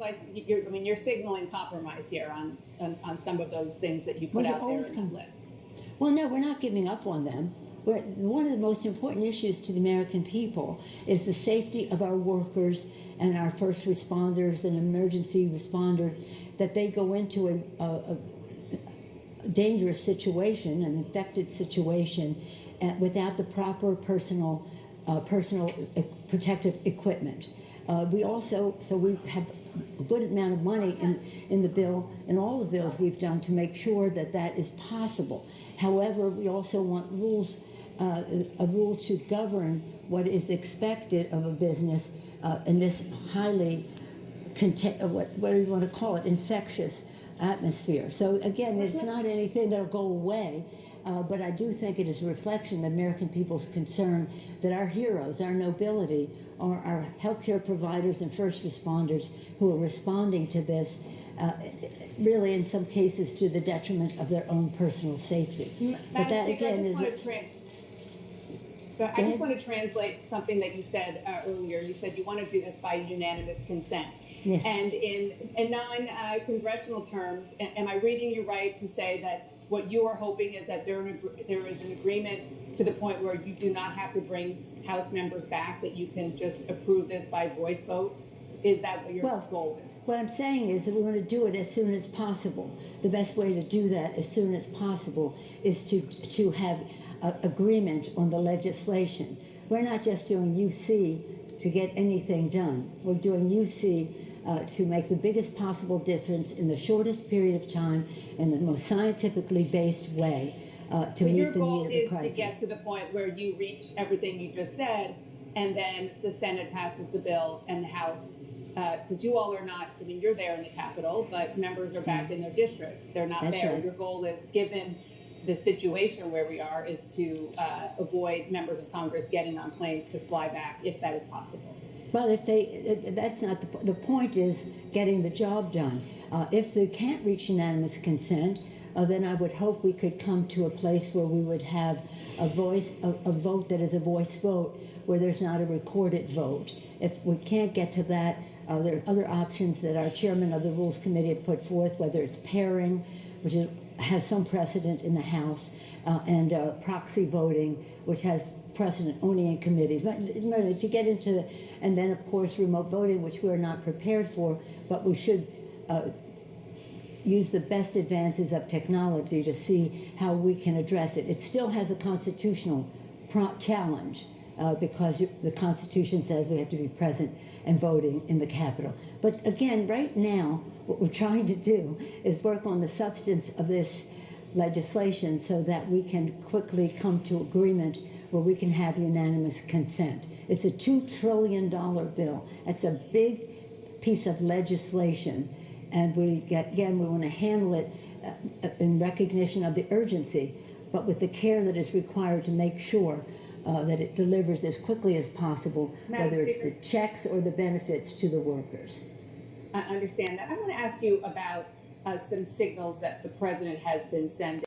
like I mean, you're signaling compromise here on some of those things that you put Well, out there in that list. Well, no, we're not giving up on them. One of the most important issues to the American people is the safety of our workers and our first responders and emergency responders, that they go into a dangerous situation, an infected situation, without the proper personal protective equipment. We have a good amount of money in the bill, in all the bills we've done, to make sure that that is possible. However, we also want rules, a rule to govern what is expected of a business in this highly, what do you want to call it, infectious atmosphere. So again, it's not anything that'll go away. But I do think it is a reflection of the American people's concern that our heroes, our nobility, are our healthcare providers and first responders who are responding to this, really in some cases to the detriment of their own personal safety. But that again is. But I just want to translate something that you said earlier. You said you want to do this by unanimous consent. Yes. And in non-congressional terms, am I reading you right to say that what you are hoping is that there is an agreement to the point where you do not have to bring House members back, that you can just approve this by voice vote? Is that what your goal is? What I'm saying is that we want to do it as soon as possible. The best way to do that as soon as possible is to have agreement on the legislation. We're not just doing UC to get anything done. We're doing UC to make the biggest possible difference in the shortest period of time in the most scientifically based way to meet the need of the crisis. Your goal is to get to the point where you reach everything you just said, and then the Senate passes the bill and the House, because you all are not, I mean, you're there in the Capitol, but members are back in their districts. They're not there. Right. Your goal is, given the situation where we are, is to avoid members of Congress getting on planes to fly back, if that is possible. Well, that's not the point. Is getting the job done. If they can't reach unanimous consent, then I would hope we could come to a place where we would have a vote that is a voice vote, where there's not a recorded vote. If we can't get to that, there are other options that our chairman of the Rules Committee have put forth, whether it's pairing, which has some precedent in the House, and proxy voting, which has precedent only in committees. But to get into, and then of course remote voting, which we're not prepared for, but we should use the best advances of technology to see how we can address it. It still has a constitutional challenge because the Constitution says we have to be present and voting in the Capitol. But again, right now, what we're trying to do is work on the substance of this legislation so that we can quickly come to agreement where we can have unanimous consent. It's a $2 trillion bill. That's a big piece of legislation. And we want to handle it in recognition of the urgency, but with the care that is required to make sure that it delivers as quickly as possible, whether it's the checks or the benefits to the workers. I understand that. I want to ask you about some signals that the president has been sending.